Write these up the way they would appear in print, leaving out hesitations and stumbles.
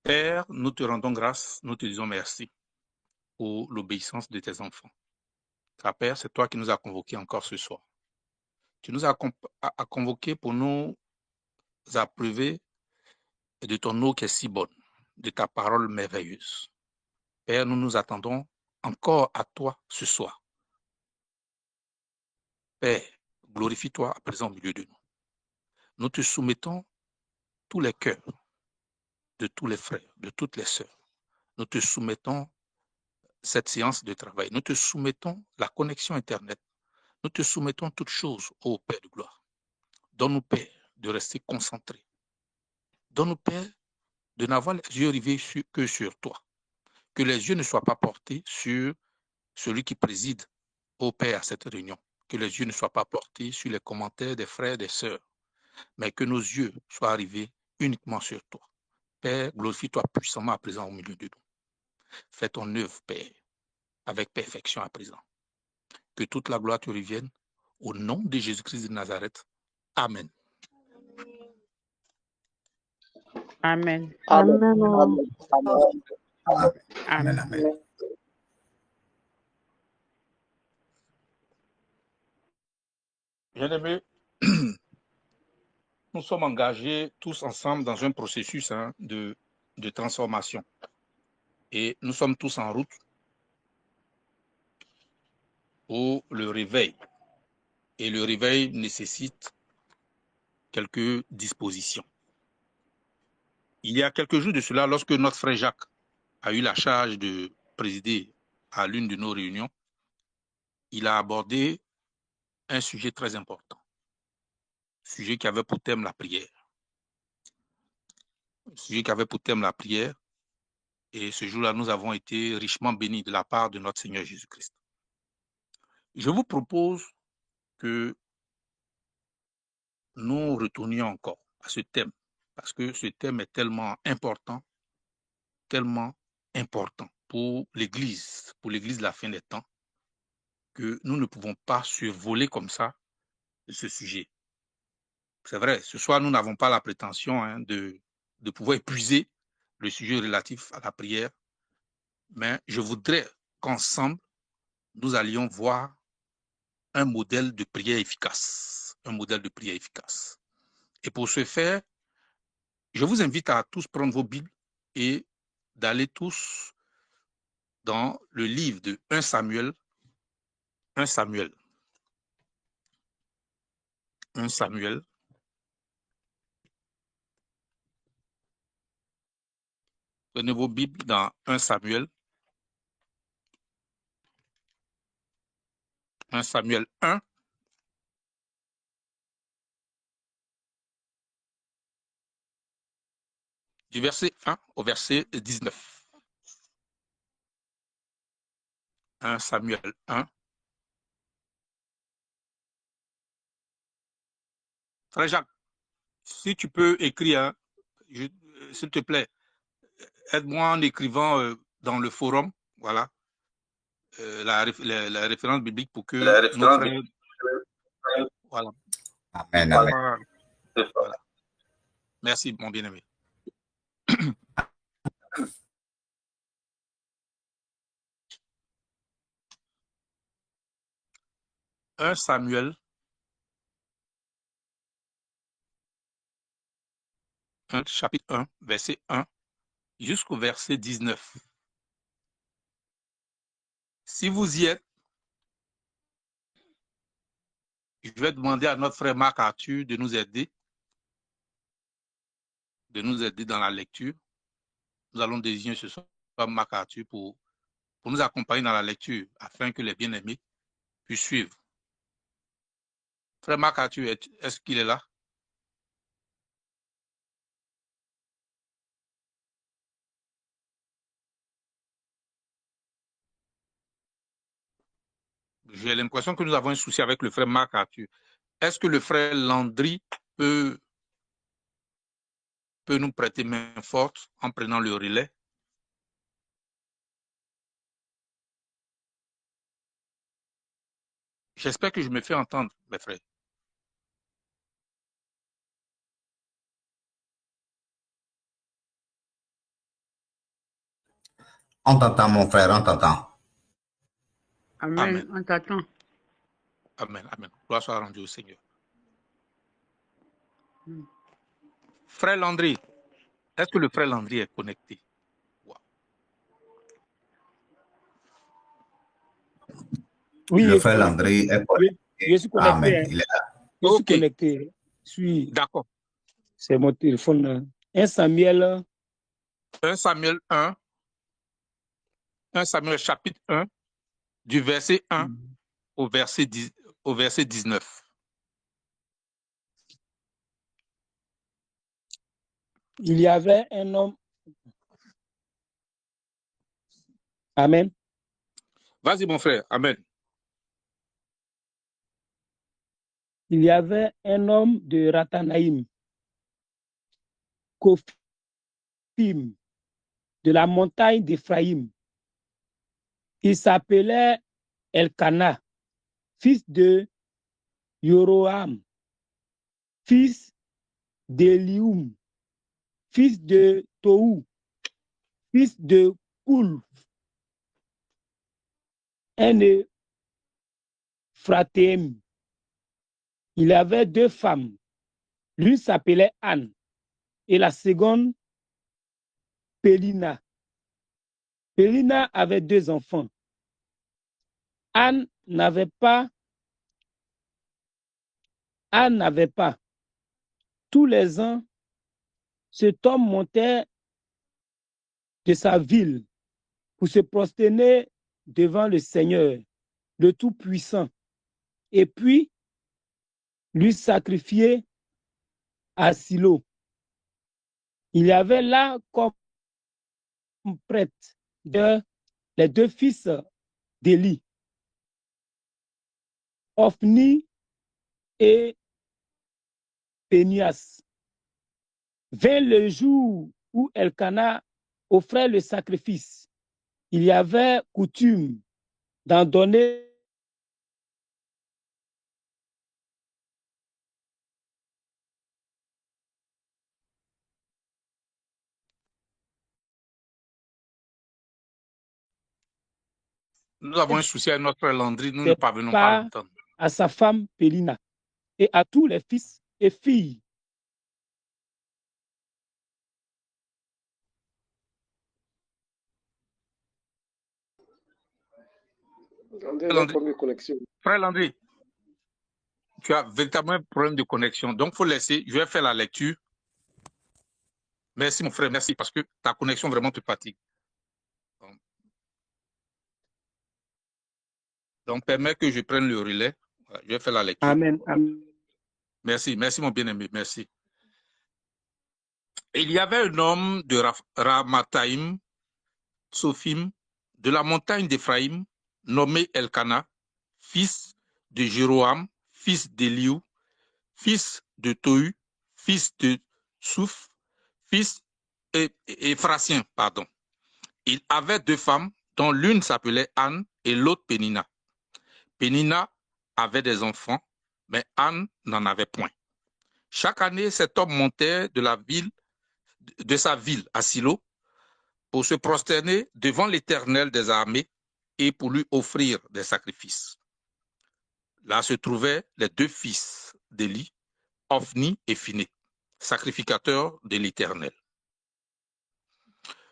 Père, nous te rendons grâce, nous te disons merci pour l'obéissance de tes enfants. Car Père, c'est toi qui nous as convoqués encore ce soir. Tu nous as convoqués pour nous approuver de ton eau qui est si bonne, de ta parole merveilleuse. Père, nous nous attendons encore à toi ce soir. Père, glorifie-toi à présent au milieu de nous. Nous te soumettons tous les cœurs de tous les frères, de toutes les sœurs. Nous te soumettons cette séance de travail. Nous te soumettons la connexion Internet. Nous te soumettons toutes choses, ô Père de gloire. Donne-nous, Père, de rester concentrés. Donne-nous, Père, de n'avoir les yeux rivés que sur toi. Que les yeux ne soient pas portés sur celui qui préside, ô Père, à cette réunion. Que les yeux ne soient pas portés sur les commentaires des frères et des sœurs, mais que nos yeux soient arrivés uniquement sur toi. Père, glorifie-toi puissamment à présent au milieu de nous. Fais ton œuvre, Père, avec perfection à présent. Que toute la gloire te revienne au nom de Jésus-Christ de Nazareth. Amen. Amen. Amen. Amen. Amen. Amen. Amen. Bien-aimés, nous sommes engagés tous ensemble dans un processus de transformation. Et nous sommes tous en route pour le réveil. Et le réveil nécessite quelques dispositions. Il y a quelques jours de cela, lorsque notre frère Jacques a eu la charge de présider à l'une de nos réunions, il a abordé un sujet très important, sujet qui avait pour thème la prière. Sujet qui avait pour thème la prière. Et ce jour-là, nous avons été richement bénis de la part de notre Seigneur Jésus-Christ. Je vous propose que nous retournions encore à ce thème, parce que ce thème est tellement important pour l'Église de la fin des temps, que nous ne pouvons pas survoler comme ça ce sujet. C'est vrai, ce soir, nous n'avons pas la prétention de pouvoir épuiser le sujet relatif à la prière, mais je voudrais qu'ensemble, nous allions voir un modèle de prière efficace. Un modèle de prière efficace. Et pour ce faire, je vous invite à tous prendre vos Bibles et d'aller tous dans le livre de 1 Samuel. 1 Samuel. 1 Samuel. Prenez vos Bibles dans 1 Samuel. 1 Samuel 1. Du verset 1 au verset 19. 1 Samuel 1. Frère Jacques, si tu peux écrire, s'il te plaît, aide-moi en écrivant dans le forum, voilà, la référence biblique pour que nos frères... Voilà. Amen. Amen. Voilà. Merci, mon bien-aimé. 1 Samuel 1, chapitre 1, verset 1 jusqu'au verset 19. Si vous y êtes, je vais demander à notre frère Marc Arthur de nous aider dans la lecture. Nous allons désigner ce soir Marc Arthur pour nous accompagner dans la lecture afin que les bien-aimés puissent suivre. Frère Marc Arthur, est-ce qu'il est là? J'ai l'impression que nous avons un souci avec le frère Marc Arthur. Est-ce que le frère Landry peut nous prêter main forte en prenant le relais? J'espère que je me fais entendre, mes frères. On t'entend, mon frère, on t'entend. Amen. Amen. On t'attend. Amen. Amen. Gloire soit rendue au Seigneur. Mm. Frère Landry, est-ce que le frère Landry est connecté? Oui, Le je suis frère connecté. Landry est Je connecté. suis connecté. Amen. Hein. Il est là. Je suis Ok. connecté. D'accord. C'est mon téléphone. 1 Samuel. 1 Samuel 1, 1 Samuel chapitre 1, du verset 1 au verset 19. Il y avait un homme. Amen. Vas-y, mon frère. Amen. Il y avait un homme de Rathanaïm, Kophim, de la montagne d'Éphraïm. Il s'appelait Elkana, fils de Yoroam, fils d'Elium, fils de Tohu, fils de Koul, un Ephratéim. Il avait 2 femmes. L'une s'appelait Anne et la seconde Pélina. Pélina avait 2 enfants. Anne n'avait pas. Tous les ans, cet homme montait de sa ville pour se prosterner devant le Seigneur, le Tout-Puissant, et puis lui sacrifier à Silo. Il y avait là comme prêtre les 2 fils d'Élie, Ophni et Pénias. Vint le jour où Elkana offrait le sacrifice. Il y avait coutume d'en donner Nous avons un souci avec notre frère Landry. Nous ne des parvenons pas à parts l'entendre. à sa femme Pélina et à tous les fils et filles. Frère Landry, tu as véritablement un problème de connexion. Donc, il faut laisser. Je vais faire la lecture. Merci, mon frère. Merci parce que ta connexion vraiment te fatigue. Donc, permets que je prenne le relais. Voilà, je vais faire la lecture. Amen. Amen. Merci. Merci, mon bien-aimé. Merci. Il y avait un homme de Ramathaïm, Sophim, de la montagne d'Éphraïm, nommé Elkana, fils de Jéroam, fils d'Eliou, fils de Tohu, fils de Souf, fils Éphrasien, pardon. Il avait 2 femmes, dont l'une s'appelait Anne et l'autre Pénina. Pénina avait des enfants, mais Anne n'en avait point. Chaque année, cet homme montait de sa ville à Silo pour se prosterner devant l'Éternel des armées et pour lui offrir des sacrifices. Là se trouvaient les 2 fils d'Élie, Ophni et Phiné, sacrificateurs de l'Éternel.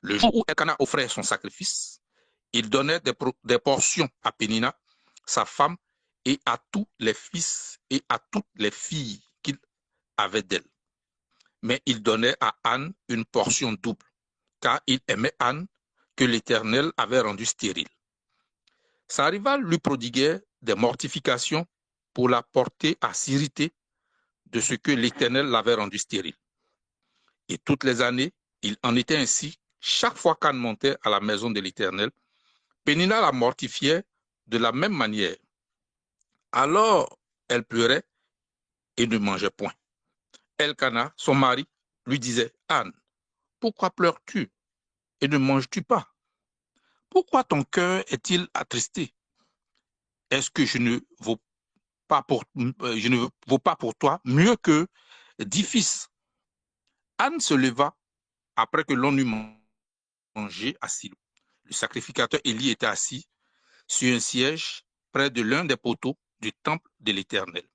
Le jour où Elkana offrait son sacrifice, il donnait des portions à Pénina, sa femme, et à tous les fils et à toutes les filles qu'il avait d'elle. Mais il donnait à Anne une portion double, car il aimait Anne, que l'Éternel avait rendue stérile. Sa rivale lui prodiguait des mortifications pour la porter à s'irriter de ce que l'Éternel l'avait rendue stérile. Et toutes les années, il en était ainsi, chaque fois qu'Anne montait à la maison de l'Éternel, Pénina la mortifiait de la même manière. Alors, elle pleurait et ne mangeait point. Elkana, son mari, lui disait, Anne, pourquoi pleures-tu et ne manges-tu pas? Pourquoi ton cœur est-il attristé? Est-ce que je ne vaux pas pour toi mieux que 10 fils? Anne se leva après que l'on eut mangé à Silo. le sacrificateur Élie était assis sur un siège près de l'un des poteaux du temple de l'Éternel.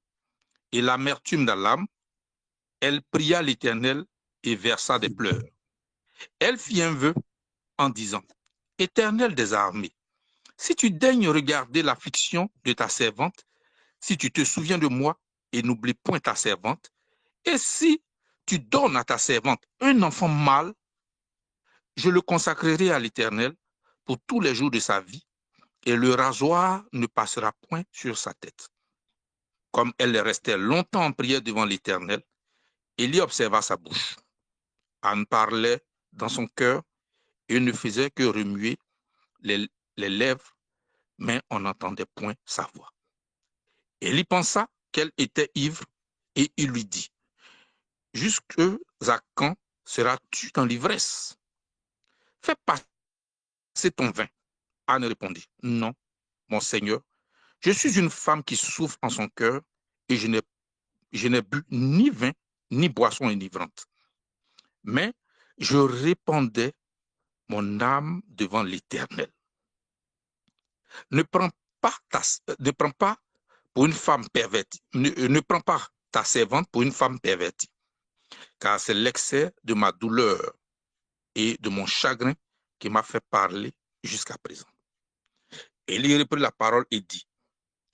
Et l'amertume dans l'âme, elle pria l'Éternel et versa des pleurs. Elle fit un vœu en disant, « Éternel des armées, si tu daignes regarder l'affliction de ta servante, si tu te souviens de moi et n'oublie point ta servante, et si tu donnes à ta servante un enfant mâle, je le consacrerai à l'Éternel pour tous les jours de sa vie, et le rasoir ne passera point sur sa tête. » Comme elle restait longtemps en prière devant l'Éternel, Élie observa sa bouche. Anne parlait dans son cœur et ne faisait que remuer les lèvres, mais on n'entendait point sa voix. Élie pensa qu'elle était ivre et il lui dit, « Jusqu'à quand seras-tu dans l'ivresse? Fais passer ton vin. » Anne répondit, « Non, mon Seigneur, je suis une femme qui souffre en son cœur et je n'ai bu ni vin ni boisson enivrante. Mais je répandais mon âme devant l'Éternel. Ne prends pas pour une femme pervertie, ne prends pas ta servante pour une femme pervertie, car c'est l'excès de ma douleur et de mon chagrin qui m'a fait parler jusqu'à présent. » Élie reprit la parole et dit,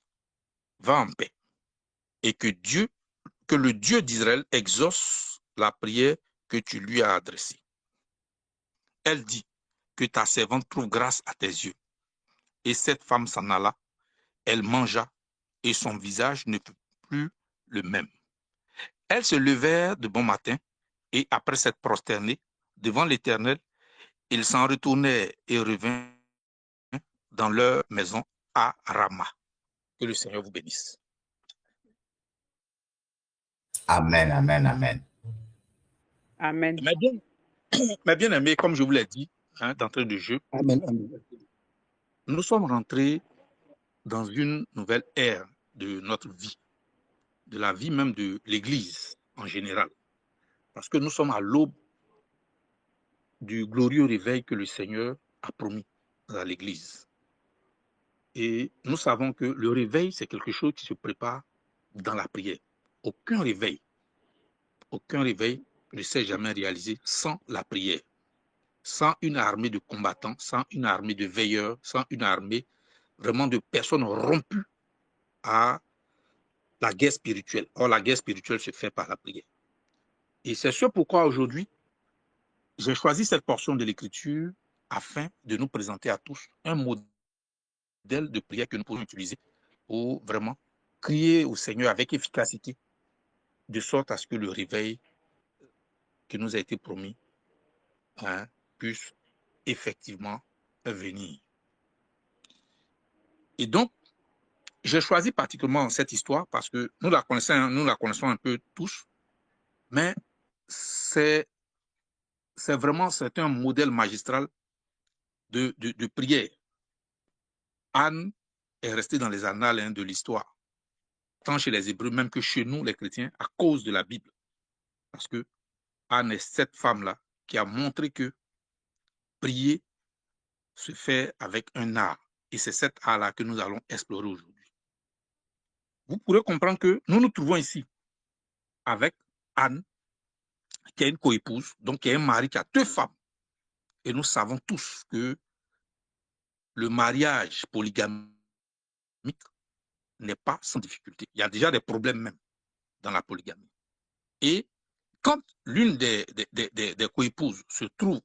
« Va en paix, et que le Dieu d'Israël exauce la prière que tu lui as adressée. » Elle dit, « Que ta servante trouve grâce à tes yeux. » Et cette femme s'en alla, elle mangea, et son visage ne fut plus le même. Elles se levèrent de bon matin, et après s'être prosternées devant l'Éternel, ils s'en retournèrent et revinrent dans leur maison à Rama. Que le Seigneur vous bénisse. Amen, amen, amen. Amen. Mais bien aimé, comme je vous l'ai dit, d'entrée de jeu, Amen, amen. nous sommes rentrés dans une nouvelle ère de notre vie, de la vie même de l'Église en général. Parce que nous sommes à l'aube du glorieux réveil que le Seigneur a promis à l'Église. Et nous savons que le réveil, c'est quelque chose qui se prépare dans la prière. Aucun réveil ne s'est jamais réalisé sans la prière, sans une armée de combattants, sans une armée de veilleurs, sans une armée vraiment de personnes rompues à la guerre spirituelle. Or, la guerre spirituelle se fait par la prière. Et c'est ce pourquoi aujourd'hui, j'ai choisi cette portion de l'Écriture afin de nous présenter à tous un modèle de prière que nous pouvons utiliser pour vraiment crier au Seigneur avec efficacité, de sorte à ce que le réveil qui nous a été promis puisse effectivement venir. Et donc, j'ai choisi particulièrement cette histoire parce que nous la connaissons un peu tous, mais c'est un modèle magistral de prière. Anne est restée dans les annales de l'histoire, tant chez les Hébreux même que chez nous, les chrétiens, à cause de la Bible. Parce que Anne est cette femme-là qui a montré que prier se fait avec un art. Et c'est cet art-là que nous allons explorer aujourd'hui. Vous pourrez comprendre que nous nous trouvons ici avec Anne, qui est une coépouse, donc qui est un mari qui a 2 femmes. Et nous savons tous que le mariage polygamique n'est pas sans difficulté. Il y a déjà des problèmes même dans la polygamie. Et quand l'une des coépouses se trouve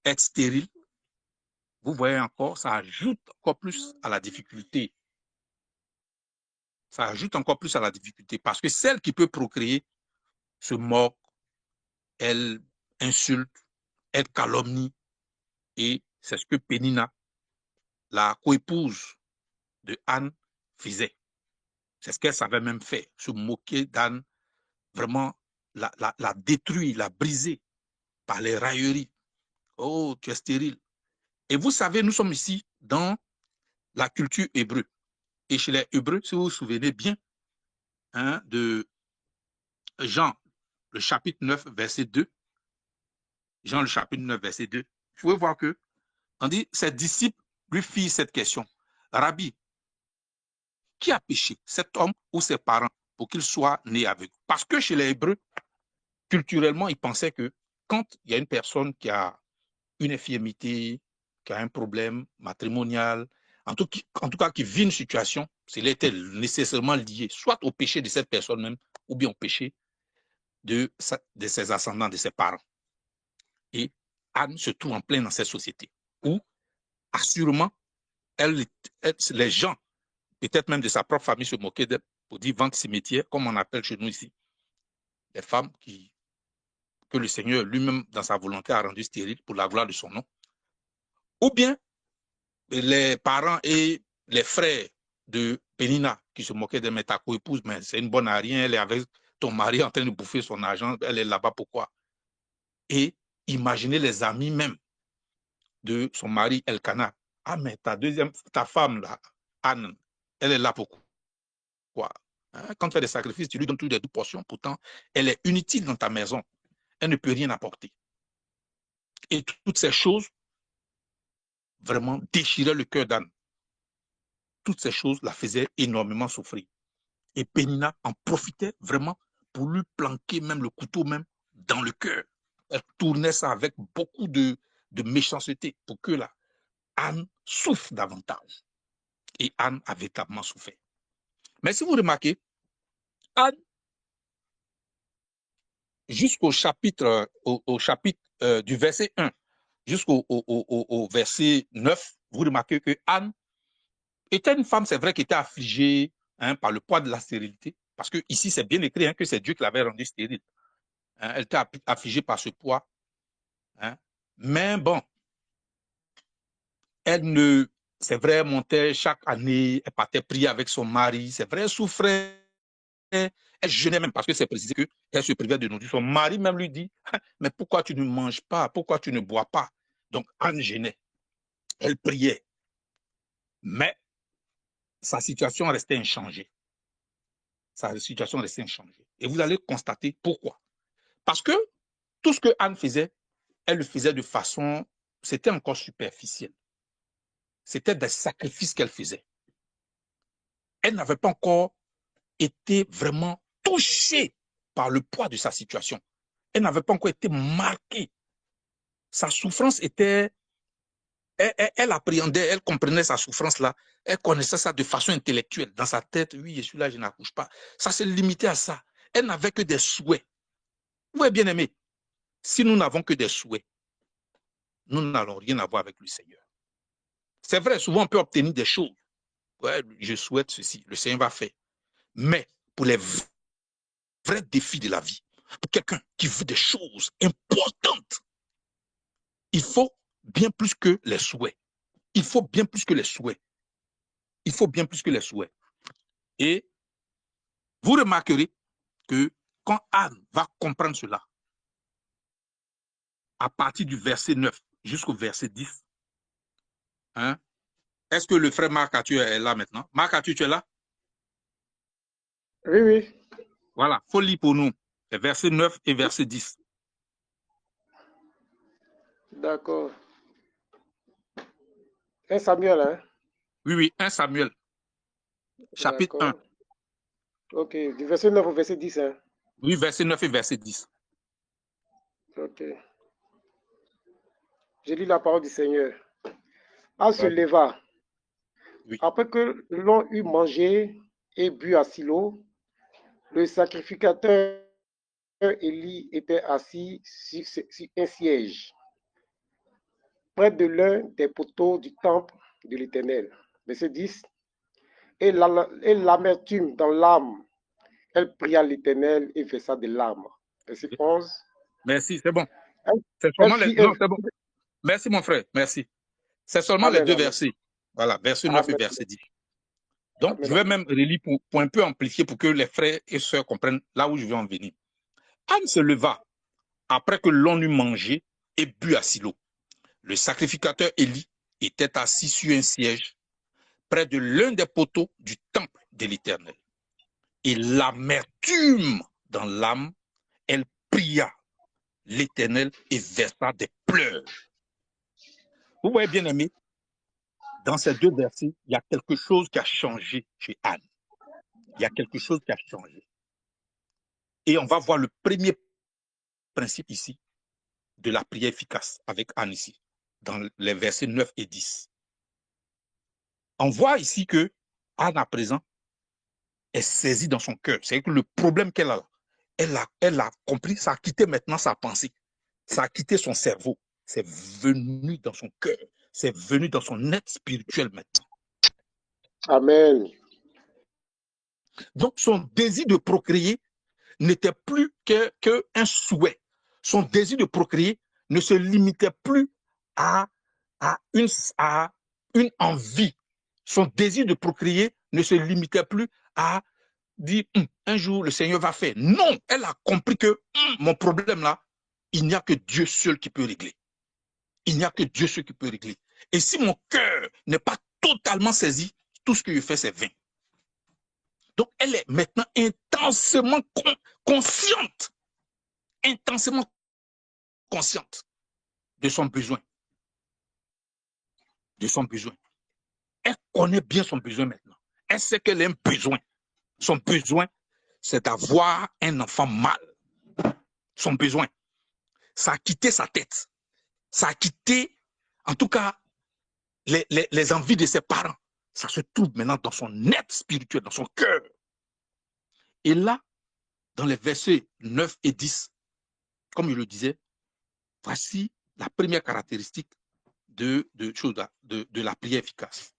être stérile, vous voyez encore, ça ajoute encore plus à la difficulté. Ça ajoute encore plus à la difficulté parce que celle qui peut procréer se moque, elle insulte, elle calomnie. Et c'est ce que Pénina, la coépouse de Anne, faisait. C'est ce qu'elle savait même faire, se moquer d'Anne, vraiment la détruire, la briser par les railleries. Oh, tu es stérile. Et vous savez, nous sommes ici dans la culture hébreu. Et chez les Hébreux, si vous vous souvenez bien de Jean, le chapitre 9, verset 2, Jean, le chapitre 9, verset 2, vous pouvez voir que On dit, ses disciples lui firent cette question. Rabbi, qui a péché, cet homme ou ses parents, pour qu'il soit né aveugle? Parce que chez les Hébreux, culturellement, ils pensaient que quand il y a une personne qui a une infirmité, qui a un problème matrimonial, en tout cas qui vit une situation, c'est était nécessairement lié soit au péché de cette personne même, ou bien au péché de ses ascendants, de ses parents. Et Anne se trouve en plein dans cette société où, assurément, les gens, peut-être même de sa propre famille, se moquaient d'elle pour dire vente cimetière, comme on appelle chez nous ici. Les femmes que le Seigneur lui-même, dans sa volonté, a rendues stériles pour la gloire de son nom. Ou bien les parents et les frères de Pénina qui se moquaient de ta co-épouse, mais c'est une bonne à rien, elle est avec ton mari en train de bouffer son argent, elle est là-bas, pourquoi? Et imaginez les amis même de son mari Elkana. Ah, mais ta femme, là, Anne, elle est là pourquoi? Hein? Quand tu fais des sacrifices, tu lui donnes toutes les 12 portions, pourtant, elle est inutile dans ta maison. Elle ne peut rien apporter. Et toutes ces choses vraiment déchiraient le cœur d'Anne. Toutes ces choses la faisaient énormément souffrir. Et Pénina en profitait vraiment pour lui planquer même le couteau même dans le cœur. Elle tournait ça avec beaucoup de méchanceté pour que Anne souffre davantage. Et Anne a véritablement souffert. Mais si vous remarquez, Anne, jusqu'au chapitre, du verset 1 jusqu'au verset 9, vous remarquez que Anne était une femme, c'est vrai, qui était affligée par le poids de la stérilité, parce que ici c'est bien écrit que c'est Dieu qui l'avait rendue stérile. Elle était affligée par ce poids. Mais bon, c'est vrai, elle montait chaque année, elle partait prier avec son mari, c'est vrai, elle souffrait, elle jeûnait même, parce que c'est précisé qu'elle se privait de nourriture. Son mari même lui dit, mais pourquoi tu ne manges pas, pourquoi tu ne bois pas? Donc Anne jeûnait, elle priait, mais sa situation restait inchangée. Sa situation restait inchangée. Et vous allez constater pourquoi. Parce que tout ce que Anne faisait, elle le faisait de façon, c'était encore superficielle. C'était des sacrifices qu'elle faisait. Elle n'avait pas encore été vraiment touchée par le poids de sa situation. Elle n'avait pas encore été marquée. Sa souffrance était... Elle appréhendait, elle comprenait sa souffrance-là. Elle connaissait ça de façon intellectuelle. Dans sa tête, oui, je suis là, je n'accouche pas. Ça s'est limité à ça. Elle n'avait que des souhaits. Vous voyez, bien aimé, si nous n'avons que des souhaits, nous n'allons rien avoir avec le Seigneur. C'est vrai, souvent on peut obtenir des choses. Ouais, je souhaite ceci, le Seigneur va faire. Mais pour les vrais défis de la vie, pour quelqu'un qui veut des choses importantes, il faut bien plus que les souhaits. Il faut bien plus que les souhaits. Il faut bien plus que les souhaits. Et vous remarquerez que quand Anne va comprendre cela, à partir du verset 9 jusqu'au verset 10, est-ce que le frère Marc Arthur est là maintenant? Marc Arthur, tu es là? Oui, oui. Voilà, il faut lire pour nous, les versets 9 et verset 10. D'accord. 1 Samuel, hein? Oui, oui, 1 Samuel, chapitre 1. Ok, du verset 9 au verset 10, hein? Oui, verset 9 et verset 10. Ok. Je lis la parole du Seigneur. Anne se leva. Oui. Après que l'on eut mangé et bu à Silo, le sacrificateur Élie était assis sur un siège, près de l'un des poteaux du temple de l'Éternel. Verset 10. Et l'amertume dans l'âme, elle pria l'Éternel et versa des larmes. Verset 11. Merci, c'est bon. C'est seulement non, c'est bon. Merci, mon frère, merci. C'est seulement les deux versets. Voilà, verset 9 et verset 10. Donc, je vais même relire pour un peu amplifier pour que les frères et sœurs comprennent là où je vais en venir. Anne se leva après que l'on eut mangé et bu à Silo. Le sacrificateur Élie était assis sur un siège près de l'un des poteaux du temple de l'Éternel. Et l'amertume dans l'âme, elle pria l'Éternel et versa des pleurs. Vous voyez, bien aimé, dans ces deux versets, il y a quelque chose qui a changé chez Anne. Il y a quelque chose qui a changé. Et on va voir le premier principe ici de la prière efficace avec Anne ici, dans les versets 9 et 10. On voit ici que Anne, à présent, est saisie dans son cœur. C'est que le problème qu'elle a, elle a compris, ça a quitté maintenant sa pensée. Ça a quitté son cerveau. C'est venu dans son cœur. C'est venu dans son être spirituel maintenant. Amen. Donc, son désir de procréer n'était plus qu'un souhait. Son désir de procréer ne se limitait plus à une envie. Son désir de procréer ne se limitait plus à dire un jour le Seigneur va faire. Non, elle a compris que mon problème là, il n'y a que Dieu seul qui peut régler. Il n'y a que Dieu seul qui peut régler. Et si mon cœur n'est pas totalement saisi, tout ce que je fais, c'est vain. Donc, elle est maintenant intensément consciente de son besoin. De son besoin. Elle connaît bien son besoin maintenant. Elle sait qu'elle a un besoin. Son besoin, c'est d'avoir un enfant mâle. Son besoin. Ça a quitté sa tête. Ça a quitté, en tout cas, les envies de ses parents. Ça se trouve maintenant dans son être spirituel, dans son cœur. Et là, dans les versets 9 et 10, comme je le disais, voici la première caractéristique de la prière efficace.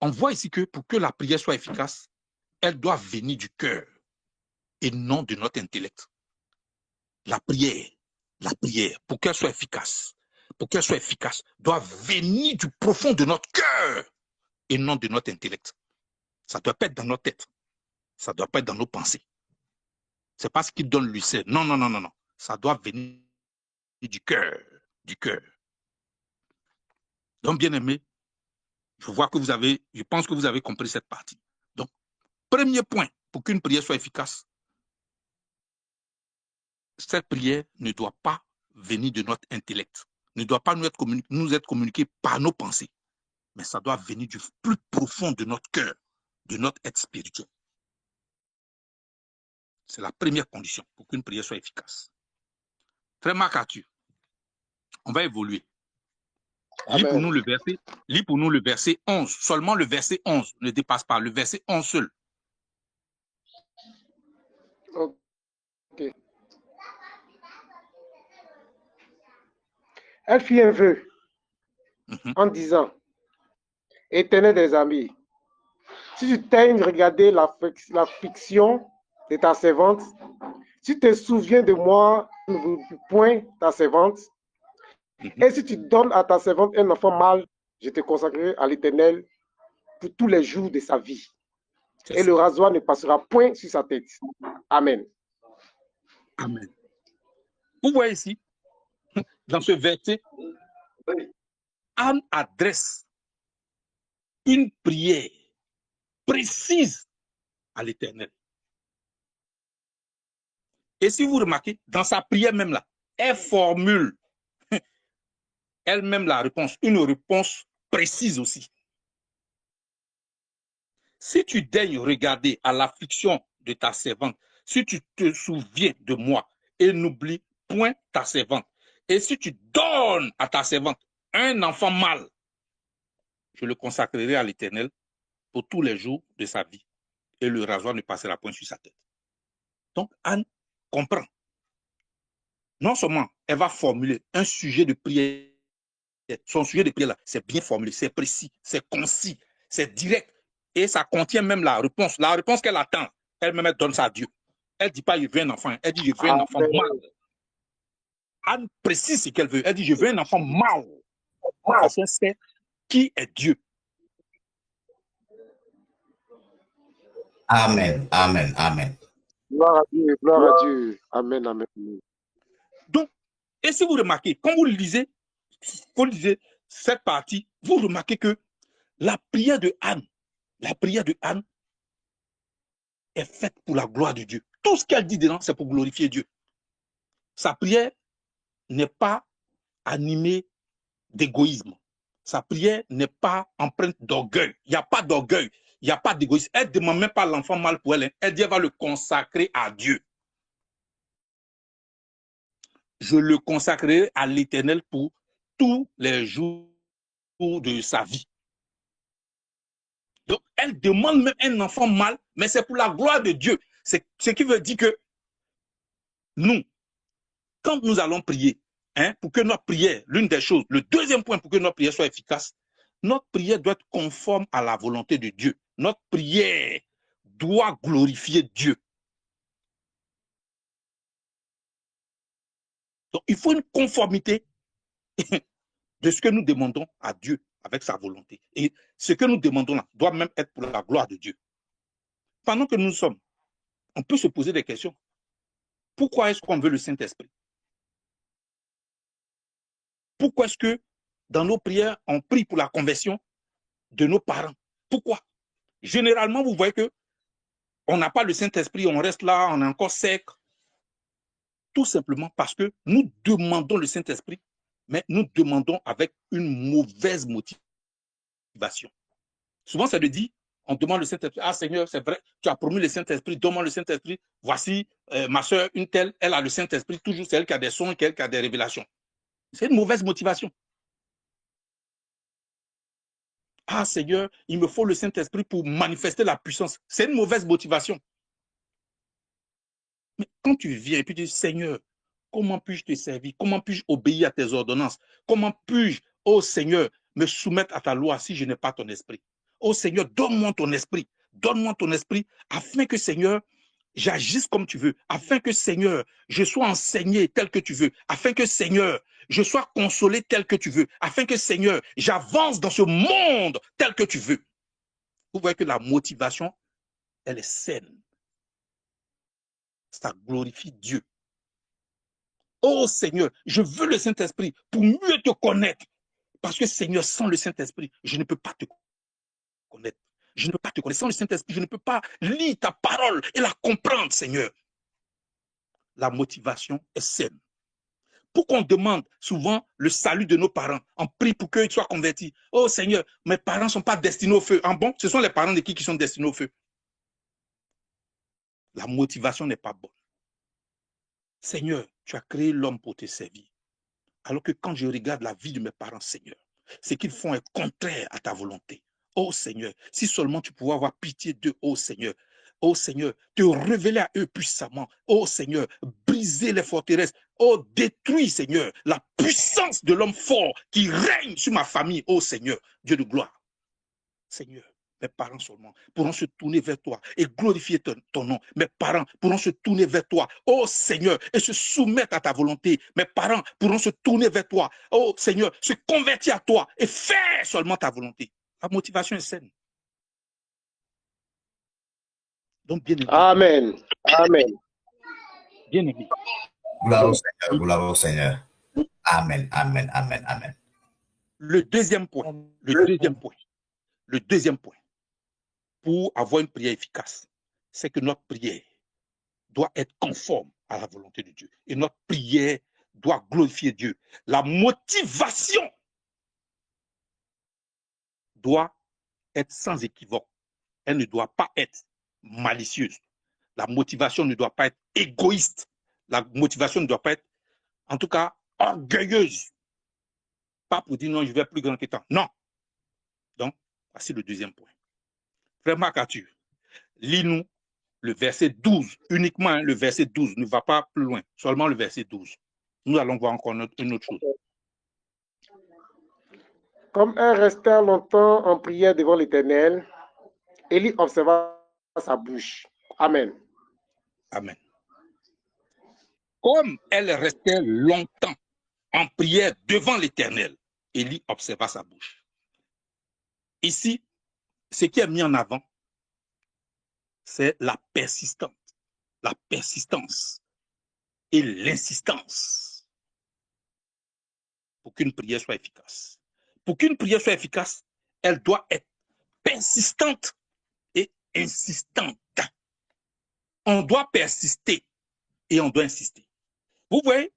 On voit ici que pour que la prière soit efficace, elle doit venir du cœur et non de notre intellect. La prière, pour qu'elle soit efficace, doit venir du profond de notre cœur et non de notre intellect. Ça doit pas être dans notre tête. Ça doit pas être dans nos pensées. C'est pas ce qui donne l'ulcère. Non. Ça doit venir du cœur. Donc, bien aimé, je pense que vous avez compris cette partie. Donc, premier point, pour qu'une prière soit efficace, cette prière ne doit pas venir de notre intellect, ne doit pas nous être communiquée par nos pensées, mais ça doit venir du plus profond de notre cœur, de notre être spirituel. C'est la première condition pour qu'une prière soit efficace. Frère Marc Arthur, on va évoluer. Lis pour nous le verset 11. Seulement le verset 11 ne dépasse pas. Le verset 11 seul. Ok. Elle fit un vœu en disant, Éternel des amis, si tu daignes regarder l'affliction de ta servante, si tu te souviens de moi, du point ta servante, et si tu donnes à ta servante un enfant mâle, je te consacrerai à l'Éternel pour tous les jours de sa vie. Et le rasoir ne passera point sur sa tête. Amen. Amen. Vous voyez ici, dans ce verset, Anne adresse une prière précise à l'Éternel. Et si vous remarquez, dans sa prière même là, elle formule elle-même la réponse, une réponse précise aussi. Si tu daignes regarder à l'affliction de ta servante, si tu te souviens de moi et n'oublie point ta servante, et si tu donnes à ta servante un enfant mâle, je le consacrerai à l'Éternel pour tous les jours de sa vie, et le rasoir ne passera point sur sa tête. Donc Anne comprend. Non seulement elle va formuler un sujet de prière, son sujet de prière là, c'est bien formulé, c'est précis, c'est concis, c'est direct, et ça contient même la réponse qu'elle attend. Elle-même elle donne ça à Dieu. Elle ne dit pas je veux un enfant, elle dit je veux un enfant mâle. Anne précise ce qu'elle veut. Elle dit je veux un enfant mâle. Parce qu'elle sait qui est Dieu. Amen, amen, amen. Gloire à Dieu, gloire à Dieu. Amen, amen. Donc, et si vous remarquez, quand vous lisez cette partie, vous remarquez que la prière de Anne est faite pour la gloire de Dieu. Tout ce qu'elle dit dedans, c'est pour glorifier Dieu. Sa prière n'est pas animée d'égoïsme. Sa prière n'est pas empreinte d'orgueil. Il n'y a pas d'orgueil. Il n'y a pas d'égoïsme. Elle ne demande même pas l'enfant mal pour elle. Elle dit qu'elle va le consacrer à Dieu. Je le consacrerai à l'Éternel pour tous les jours de sa vie. Donc, elle demande même un enfant mal, mais c'est pour la gloire de Dieu. C'est ce qui veut dire que nous, quand nous allons prier, pour que notre prière, l'une des choses, le deuxième point pour que notre prière soit efficace, notre prière doit être conforme à la volonté de Dieu. Notre prière doit glorifier Dieu. Donc, il faut une conformité de ce que nous demandons à Dieu avec sa volonté. Et ce que nous demandons là doit même être pour la gloire de Dieu. Pendant que nous sommes, on peut se poser des questions. Pourquoi est-ce qu'on veut le Saint-Esprit? Pourquoi est-ce que dans nos prières, on prie pour la conversion de nos parents? Pourquoi? Généralement, vous voyez que on n'a pas le Saint-Esprit, on reste là, on est encore sec. Tout simplement parce que nous demandons le Saint-Esprit, mais nous demandons avec une mauvaise motivation. Souvent, ça veut dire, on demande le Saint-Esprit. Ah Seigneur, c'est vrai, tu as promis le Saint-Esprit, donne-moi le Saint-Esprit. Voici ma soeur, une telle, elle a le Saint-Esprit, toujours c'est elle qui a des sons, elle qui a des révélations. C'est une mauvaise motivation. Ah Seigneur, il me faut le Saint-Esprit pour manifester la puissance. C'est une mauvaise motivation. Mais quand tu viens et puis tu dis, Seigneur, comment puis-je te servir? Comment puis-je obéir à tes ordonnances? Comment puis-je, oh Seigneur, me soumettre à ta loi si je n'ai pas ton esprit? Oh Seigneur, donne-moi ton esprit. Donne-moi ton esprit afin que, Seigneur, j'agisse comme tu veux. Afin que, Seigneur, je sois enseigné tel que tu veux. Afin que, Seigneur, je sois consolé tel que tu veux. Afin que, Seigneur, j'avance dans ce monde tel que tu veux. Vous voyez que la motivation, elle est saine. Ça glorifie Dieu. Oh Seigneur, je veux le Saint-Esprit pour mieux te connaître. Parce que Seigneur, sans le Saint-Esprit, je ne peux pas te connaître. Je ne peux pas te connaître. Sans le Saint-Esprit, je ne peux pas lire ta parole et la comprendre, Seigneur. La motivation est saine. Pourquoi on demande souvent le salut de nos parents? On prie pour qu'ils soient convertis. Oh Seigneur, mes parents ne sont pas destinés au feu. En bon, ce sont les parents de qui sont destinés au feu? La motivation n'est pas bonne. Seigneur, tu as créé l'homme pour te servir. Alors que quand je regarde la vie de mes parents, Seigneur, ce qu'ils font est contraire à ta volonté. Oh Seigneur, si seulement tu pouvais avoir pitié d'eux, oh Seigneur, te révéler à eux puissamment. Oh Seigneur, briser les forteresses. Oh, détruis, Seigneur, la puissance de l'homme fort qui règne sur ma famille. Oh Seigneur, Dieu de gloire. Seigneur, mes parents seulement pourront se tourner vers toi et glorifier ton nom. Mes parents pourront se tourner vers toi, oh Seigneur, et se soumettre à ta volonté. Mes parents pourront se tourner vers toi, oh Seigneur, se convertir à toi et faire seulement ta volonté. La motivation est saine. Donc, bien aimé. Amen. Amen. Bien aimé. Gloire au Seigneur, gloire au Seigneur. Amen, amen, amen, amen. Le deuxième point, pour avoir une prière efficace, c'est que notre prière doit être conforme à la volonté de Dieu. Et notre prière doit glorifier Dieu. La motivation doit être sans équivoque. Elle ne doit pas être malicieuse. La motivation ne doit pas être égoïste. La motivation ne doit pas être, en tout cas, orgueilleuse. Pas pour dire non, je vais plus grand que temps. Non. Donc, voici le deuxième point. Frère Marc-Arthur, lis-nous le verset 12, uniquement le verset 12, ne va pas plus loin, seulement le verset 12. Nous allons voir encore une autre chose. Comme elle restait longtemps en prière devant l'Éternel, Élie observa sa bouche. Amen. Amen. Comme elle restait longtemps en prière devant l'Éternel, Élie observa sa bouche. Ici, ce qui est mis en avant, c'est la persistance et l'insistance pour qu'une prière soit efficace. Pour qu'une prière soit efficace, elle doit être persistante et insistante. On doit persister et on doit insister. Vous voyez,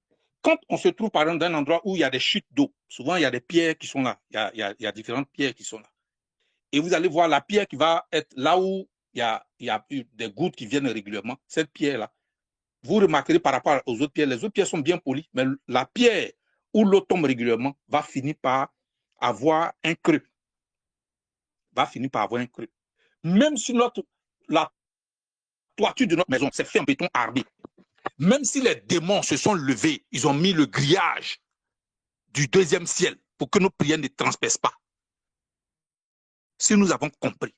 quand on se trouve, par exemple, dans un endroit où il y a des chutes d'eau, souvent, il y a des pierres qui sont là. Il y a différentes pierres qui sont là. Et vous allez voir la pierre qui va être là où il y a eu des gouttes qui viennent régulièrement. Cette pierre-là, vous remarquerez par rapport aux autres pierres, les autres pierres sont bien polies, mais la pierre où l'eau tombe régulièrement va finir par avoir un creux. Même si la toiture de notre maison s'est fait en béton armé, même si les démons se sont levés, ils ont mis le grillage du deuxième ciel pour que nos prières ne transpercent pas. Si nous avons compris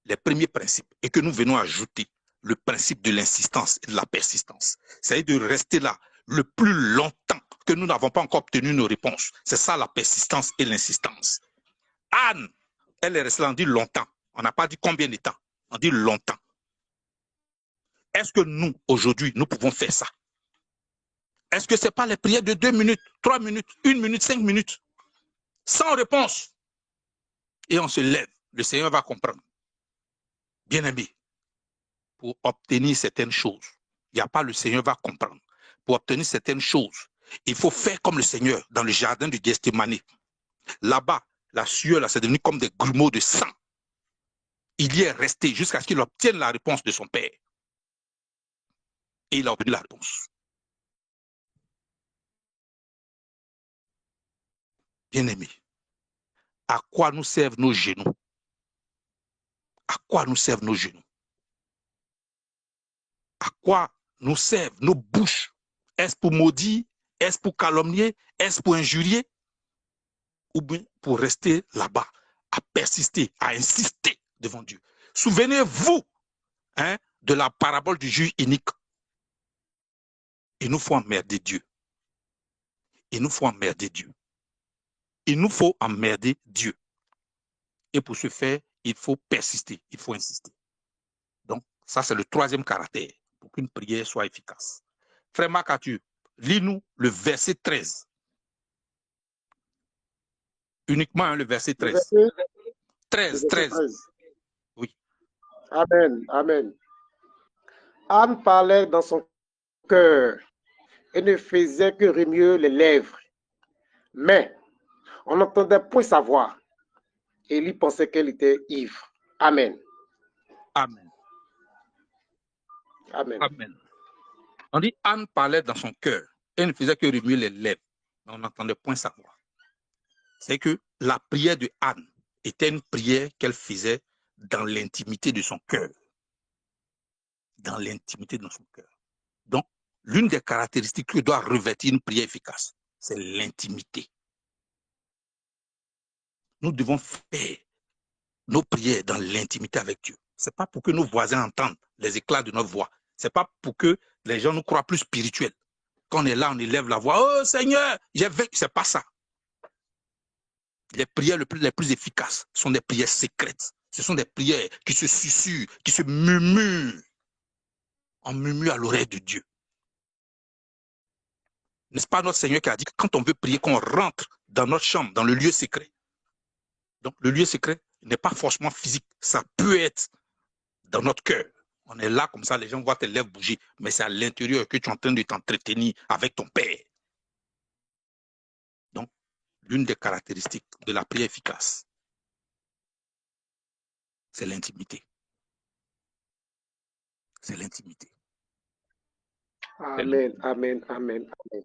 les premiers principes et que nous venons ajouter le principe de l'insistance et de la persistance, c'est-à-dire de rester là le plus longtemps que nous n'avons pas encore obtenu nos réponses. C'est ça la persistance et l'insistance. Anne, elle est restée là, on dit longtemps. On n'a pas dit combien de temps, on dit longtemps. Est-ce que nous, aujourd'hui, nous pouvons faire ça? Est-ce que ce n'est pas les prières de 2 minutes, 3 minutes, 1 minute, 5 minutes, sans réponse? Et on se lève, le Seigneur va comprendre. Bien-aimé, pour obtenir certaines choses, il n'y a pas le Seigneur va comprendre. Pour obtenir certaines choses, il faut faire comme le Seigneur dans le jardin du Gethsémane. Là-bas, la sueur, là, c'est devenu comme des grumeaux de sang. Il y est resté jusqu'à ce qu'il obtienne la réponse de son Père. Et il a obtenu la réponse. Bien-aimé, à quoi nous servent nos genoux? À quoi nous servent nos genoux? À quoi nous servent nos bouches? Est-ce pour maudire? Est-ce pour calomnier? Est-ce pour injurier? Ou bien pour rester là-bas, à persister, à insister devant Dieu? Souvenez-vous de la parabole du juge inique. Il nous faut emmerder Dieu. Il nous faut emmerder Dieu. Il nous faut emmerder Dieu. Et pour ce faire, il faut persister, il faut insister. Donc, ça, c'est le troisième caractère pour qu'une prière soit efficace. Frère Marc Arthur, lis-nous le verset 13. Uniquement le verset 13. 13. Oui. Amen, amen. Anne parlait dans son cœur et ne faisait que remuer les lèvres. Mais on n'entendait point sa voix. Élie pensait qu'elle était ivre. Amen. Amen. Amen. Amen. On dit Anne parlait dans son cœur et ne faisait que remuer les lèvres. Mais on n'entendait point sa voix. C'est que la prière de Anne était une prière qu'elle faisait dans l'intimité de son cœur. Dans l'intimité de son cœur. Donc, l'une des caractéristiques que doit revêtir une prière efficace, c'est l'intimité. Nous devons faire nos prières dans l'intimité avec Dieu. Ce n'est pas pour que nos voisins entendent les éclats de notre voix. Ce n'est pas pour que les gens nous croient plus spirituels. Quand on est là, on élève la voix. Oh Seigneur, j'ai vécu. Ce n'est pas ça. Les prières les plus efficaces sont des prières secrètes. Ce sont des prières qui se susurrent, qui se murmurent. On murmure à l'oreille de Dieu. N'est-ce pas notre Seigneur qui a dit que quand on veut prier, qu'on rentre dans notre chambre, dans le lieu secret. Donc le lieu secret n'est pas forcément physique. Ça peut être dans notre cœur. On est là comme ça, les gens voient tes lèvres bouger, mais c'est à l'intérieur que tu es en train de t'entretenir avec ton Père. Donc, l'une des caractéristiques de la prière efficace, c'est l'intimité. C'est l'intimité. Amen, amen, amen, amen.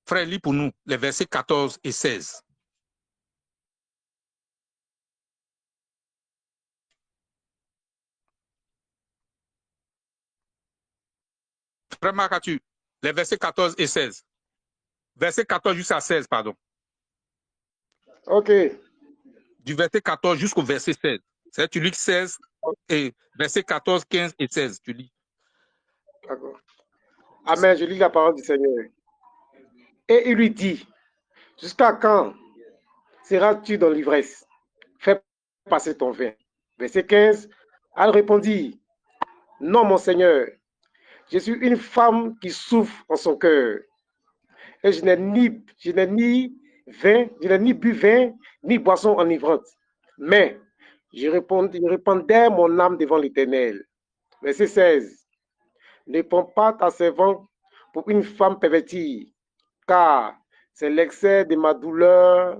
Frère, lis pour nous les versets 14 et 16. Frère Marc-Arthur, les versets 14 et 16. Verset 14 jusqu'à 16, pardon. Ok. Du verset 14 jusqu'au verset 16. C'est-à-dire tu lis 16 et verset 14, 15 et 16. Tu lis. D'accord. Amen, je lis la parole du Seigneur. Et il lui dit, jusqu'à quand seras-tu dans l'ivresse? Fais passer ton vin. Verset 15, elle répondit, non, mon Seigneur, je suis une femme qui souffre en son cœur. Et je n'ai ni bu vin, ni boisson enivrante. Mais je répandais mon âme devant l'Éternel. Verset 16. Ne prends pas ta servante pour une femme pervertie, car c'est l'excès de ma douleur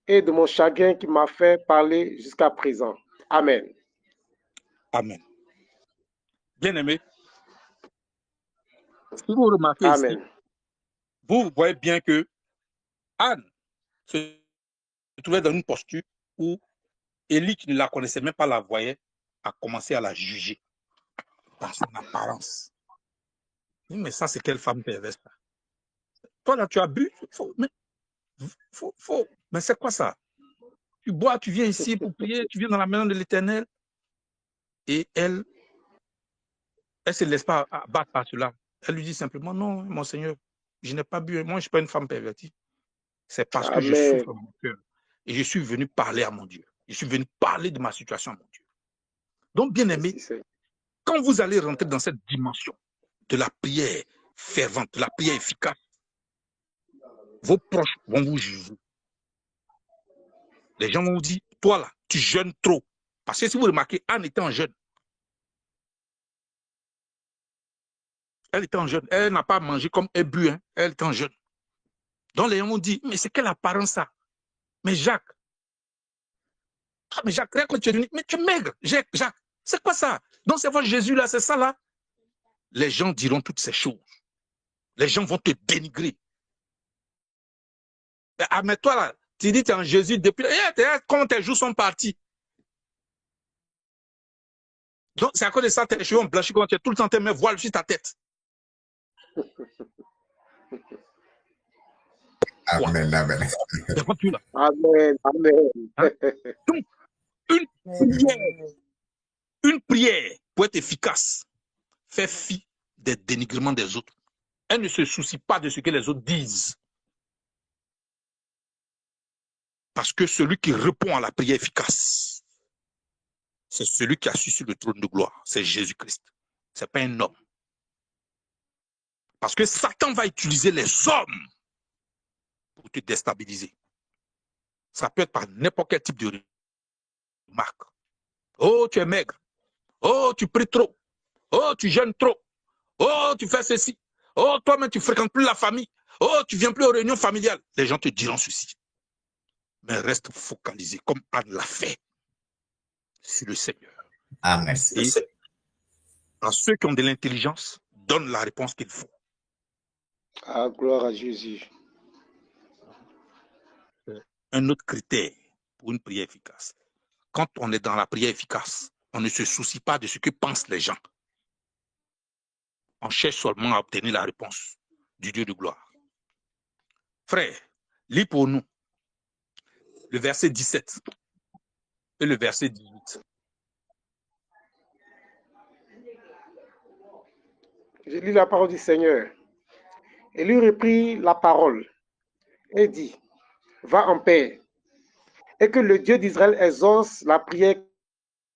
et de mon chagrin qui m'a fait parler jusqu'à présent. Amen. Amen. Bien-aimé, si vous remarquez ici, Amen. vous voyez bien que Anne se trouvait dans une posture où Élie, qui ne la connaissait même pas, la voyait, a commencé à la juger par son apparence. Mais ça, c'est quelle femme perverse? Toi, là, tu as bu, mais c'est quoi ça? Tu bois, tu viens ici pour prier, tu viens dans la maison de l'Éternel, et elle ne se laisse pas abattre par cela. Elle lui dit simplement, non, mon Seigneur, je n'ai pas bu, moi, je ne suis pas une femme pervertie. C'est parce que je souffre dans mon cœur. Et je suis venu parler à mon Dieu. Je suis venu parler de ma situation à mon Dieu. Donc, bien aimé, quand vous allez rentrer dans cette dimension de la prière fervente, de la prière efficace, vos proches vont vous juger. Les gens vont vous dire, toi là, tu jeûnes trop. Parce que si vous remarquez, Anne était en jeûne. Elle était en jeûne. Elle n'a pas mangé comme elle bu. Hein. Elle était en jeûne. Donc les gens vont dire, mais c'est quelle apparence ça? Mais Jacques, mais Jacques, quand tu es venu, mais tu es maigre, Jacques, c'est quoi ça? Donc c'est votre Jésus là, c'est ça là? Les gens diront toutes ces choses. Les gens vont te dénigrer. Ah, mais toi là, tu dis que tu es en Jésus depuis. Comment tes jours sont partis? Donc c'est à cause de ça, tes cheveux ont blanchi, quand tu es tout le temps tes mains voiles sur ta tête. Amen, amen. Amen, amen. Hein? Donc, une prière, pour être efficace, fait fi des dénigrements des autres. Elle ne se soucie pas de ce que les autres disent. Parce que celui qui répond à la prière efficace, c'est celui qui a assis sur le trône de gloire. C'est Jésus-Christ. Ce n'est pas un homme. Parce que Satan va utiliser les hommes pour te déstabiliser. Ça peut être par n'importe quel type de remarque. Oh, tu es maigre. Oh, tu pries trop. Oh, tu jeûnes trop. Oh, tu fais ceci. Oh, toi-même, tu ne fréquentes plus la famille. Oh, tu ne viens plus aux réunions familiales. Les gens te diront ceci. Mais reste focalisé, comme Anne l'a fait, sur le Seigneur. Amen. Et à ceux qui ont de l'intelligence, donne la réponse qu'il faut. Ah, gloire à Jésus. Un autre critère pour une prière efficace. Quand on est dans la prière efficace, on ne se soucie pas de ce que pensent les gens. On cherche seulement à obtenir la réponse du Dieu de gloire. Frère, lis pour nous le verset 17 et le verset 18. Je lis la parole du Seigneur. Et lui reprit la parole et dit, va en paix, et que le Dieu d'Israël exauce la prière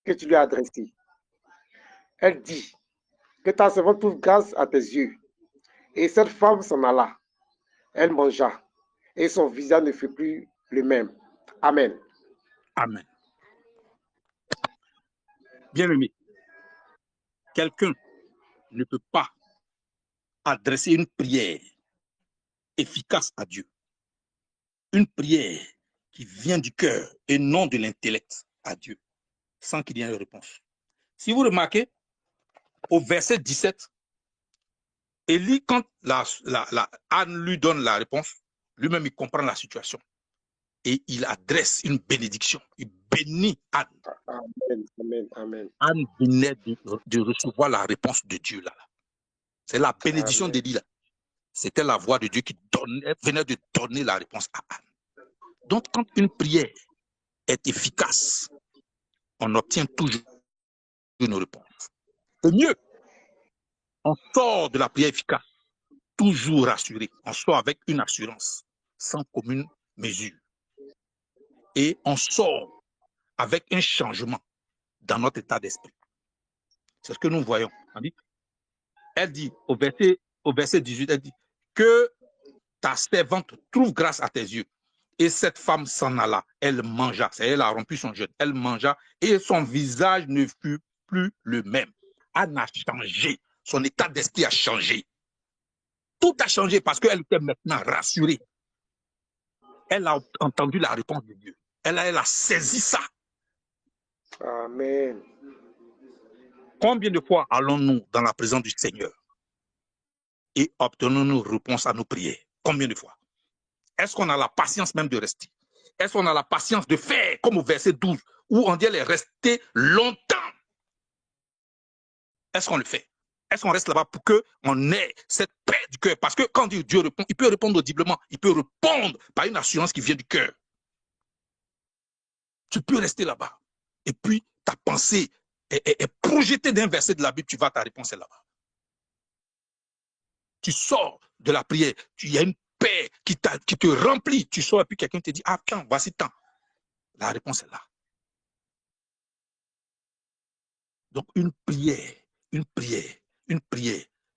que tu lui as adressée. Elle dit, que ta servante trouve grâce à tes yeux. Et cette femme s'en alla. Elle mangea, et son visage ne fut plus le même. Amen. Amen. Bien-aimé, quelqu'un ne peut pas adresser une prière efficace à Dieu. Une prière qui vient du cœur et non de l'intellect à Dieu, sans qu'il y ait une réponse. Si vous remarquez, au verset 17, Élie, quand Anne lui donne la réponse, lui-même il comprend la situation. Et il adresse une bénédiction. Il bénit Anne. Amen, amen, amen. Anne venait de recevoir la réponse de Dieu là. C'est la bénédiction d'Élie là. C'était la voix de Dieu qui venait de donner la réponse à Anne. Donc, quand une prière est efficace, on obtient toujours une réponse. Et mieux, on sort de la prière efficace, toujours rassuré. On sort avec une assurance, sans commune mesure. Et on sort avec un changement dans notre état d'esprit. C'est ce que nous voyons. Elle dit, au verset 18, elle dit, que ta servante trouve grâce à tes yeux. Et cette femme s'en alla, elle mangea, elle a rompu son jeûne, elle mangea et son visage ne fut plus le même. Elle a changé, son état d'esprit a changé. Tout a changé parce qu'elle était maintenant rassurée. Elle a entendu la réponse de Dieu. Elle a saisi ça. Amen. Combien de fois allons-nous dans la présence du Seigneur et obtenons-nous réponse à nos prières? Combien de fois? Est-ce qu'on a la patience même de rester? Est-ce qu'on a la patience de faire comme au verset 12 où on dit elle est restée longtemps? Est-ce qu'on le fait? Est-ce qu'on reste là-bas pour qu'on ait cette paix du cœur? Parce que quand Dieu répond, il peut répondre audiblement, il peut répondre par une assurance qui vient du cœur. Tu peux rester là-bas. Et puis, ta pensée est projetée d'un verset de la Bible, tu vas, ta réponse est là-bas. Tu sors de la prière, il y a une paix qui te remplit. Tu sors et puis quelqu'un te dit, ah, tiens, voici tant. La réponse est là. Donc, une prière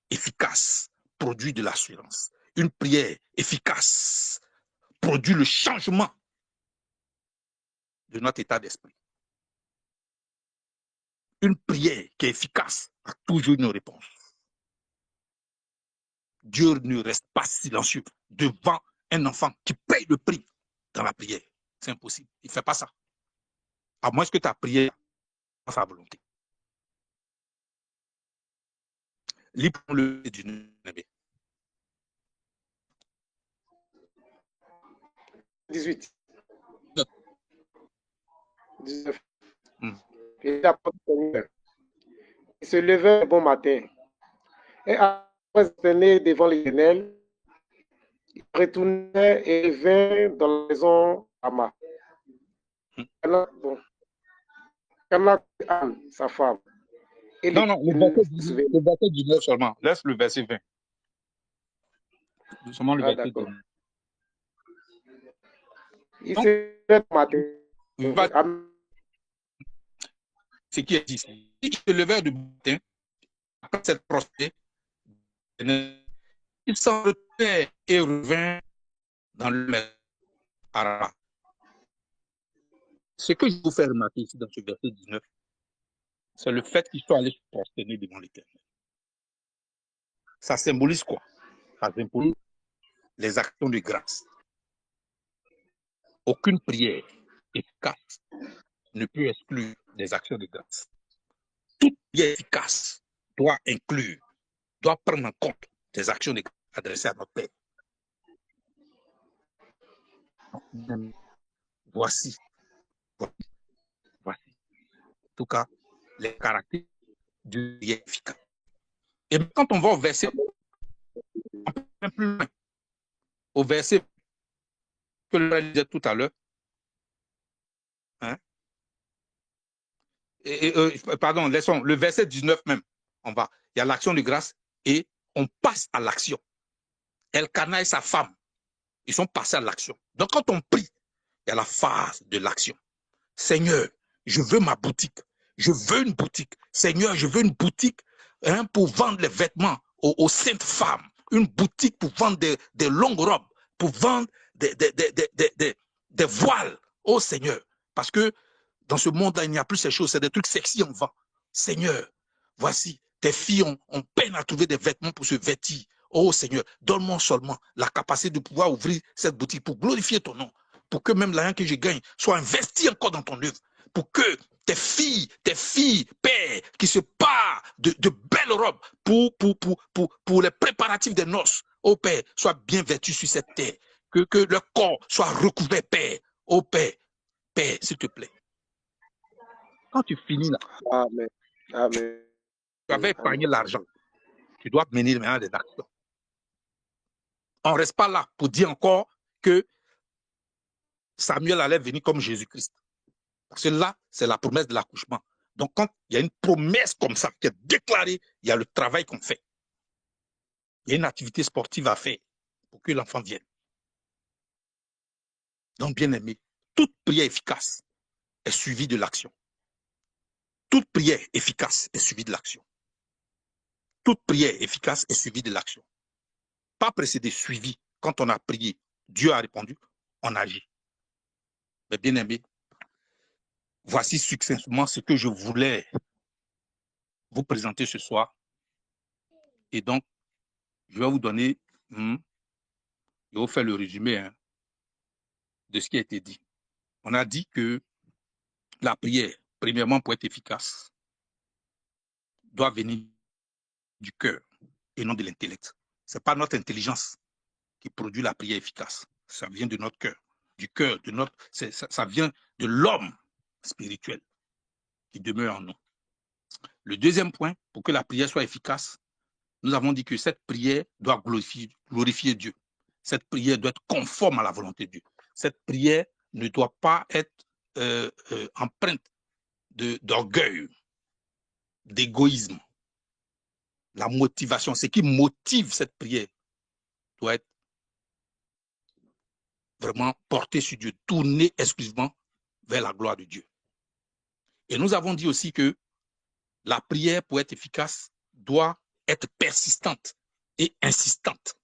efficace produit de l'assurance. Une prière efficace produit le changement de notre état d'esprit. Une prière qui est efficace a toujours une réponse. Dieu ne reste pas silencieux devant un enfant qui paye le prix dans la prière. C'est impossible. Il ne fait pas ça. À moins que ta prière fasse sa volonté. Lis pour le du 18. 19. Hmm. Et l'apôtre Seigneur, il se levait un bon matin. Et après se tenir devant l'Éternel, il retournait et vint dans la maison d'Ama. Bon. Anne, sa femme. Et non, le verset 19 seulement. Laisse le verset 20. Seulement le verset 19. Il se levait un matin. Ce qui est dit ici. Il se levait du matin, après cette prospérité, il s'en retournait et revint dans le maison. Ce que je vous fais remarquer ici dans ce verset 19, c'est le fait qu'il soit allé se prosterner devant l'Éternel. Ça symbolise quoi? Ça symbolise les actions de grâce. Aucune prière efficace ne peut exclure des actions de grâce. Toute prière efficace doit inclure, doit prendre en compte des actions de grâce adressées à notre Père. Voici. En tout cas, les caractères du prière efficace. Et quand on va au verset, un peu plus loin, au verset que le disait tout à l'heure, hein? Pardon, laissons le verset 19 même. Il y a l'action de grâce et on passe à l'action. Elkana et sa femme, ils sont passés à l'action. Donc quand on prie, il y a la phase de l'action. Seigneur, je veux ma boutique. Je veux une boutique. Seigneur, je veux une boutique pour vendre les vêtements aux saintes femmes. Une boutique pour vendre des longues robes, pour vendre des voiles. Oh Seigneur, parce que dans ce monde-là, il n'y a plus ces choses, c'est des trucs sexy en vend. Seigneur, voici, tes filles ont peine à trouver des vêtements pour se vêtir. Oh Seigneur, donne-moi seulement la capacité de pouvoir ouvrir cette boutique pour glorifier ton nom, pour que même l'argent que je gagne soit investi encore dans ton œuvre, pour que tes filles, Père, qui se parent de belles robes pour les préparatifs des noces, oh Père, soient bien vêtues sur cette terre, que leur corps soit recouvert, Père. Oh Père, s'il te plaît. Quand tu finis là, Amen. Amen. tu avais épargné l'argent, tu dois mener maintenant des actions. On ne reste pas là pour dire encore que Samuel allait venir comme Jésus-Christ. Parce que là, c'est la promesse de l'accouchement. Donc, quand il y a une promesse comme ça qui est déclarée, il y a le travail qu'on fait. Il y a une activité sportive à faire pour que l'enfant vienne. Donc, bien aimé, toute prière efficace est suivie de l'action. Toute prière efficace est suivie de l'action. Toute prière efficace est suivie de l'action. Pas précédé, suivi. Quand on a prié, Dieu a répondu, on agit. Mais bien aimé, voici succinctement ce que je voulais vous présenter ce soir. Et donc, je vais vous donner, je vais vous faire le résumé de ce qui a été dit. On a dit que la prière, premièrement, pour être efficace, doit venir du cœur et non de l'intellect. Ce n'est pas notre intelligence qui produit la prière efficace. Ça vient de notre cœur, du cœur, de notre, ça vient de l'homme spirituel qui demeure en nous. Le deuxième point, pour que la prière soit efficace, nous avons dit que cette prière doit glorifier Dieu. Cette prière doit être conforme à la volonté de Dieu. Cette prière ne doit pas être empreinte d'orgueil, d'égoïsme. La motivation, ce qui motive cette prière doit être vraiment porté sur Dieu, tourné exclusivement vers la gloire de Dieu. Et nous avons dit aussi que la prière, pour être efficace, doit être persistante et insistante.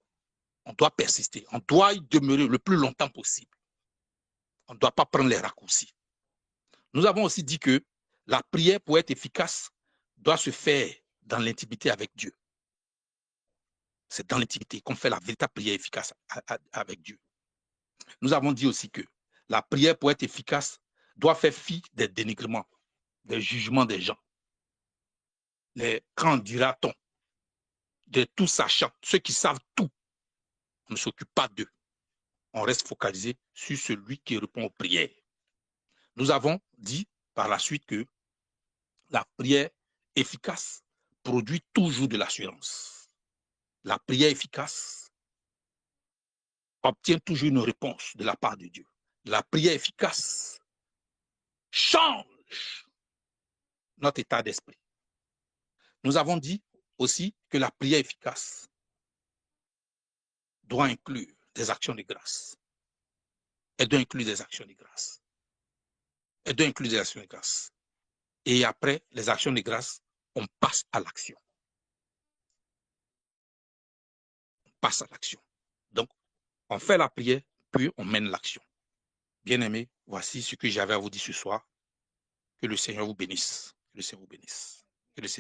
On doit persister, on doit y demeurer le plus longtemps possible. On ne doit pas prendre les raccourcis. Nous avons aussi dit que la prière, pour être efficace, doit se faire dans l'intimité avec Dieu. C'est dans l'intimité qu'on fait la véritable prière efficace avec Dieu. Nous avons dit aussi que la prière, pour être efficace, doit faire fi des dénigrements, des jugements des gens. Les quand dira-t-on, de tout sachant, ceux qui savent tout, on ne s'occupe pas d'eux. On reste focalisé sur celui qui répond aux prières. Nous avons dit par la suite que la prière efficace produit toujours de l'assurance. La prière efficace obtient toujours une réponse de la part de Dieu. La prière efficace change notre état d'esprit. Nous avons dit aussi que la prière efficace doit inclure des actions de grâce. Elle doit inclure des actions de grâce. Elle doit inclure des actions de grâce. Et après les actions de grâce, on passe à l'action. On passe à l'action. Donc, on fait la prière, puis on mène l'action. Bien-aimés, voici ce que j'avais à vous dire ce soir. Que le Seigneur vous bénisse. Que le Seigneur vous bénisse.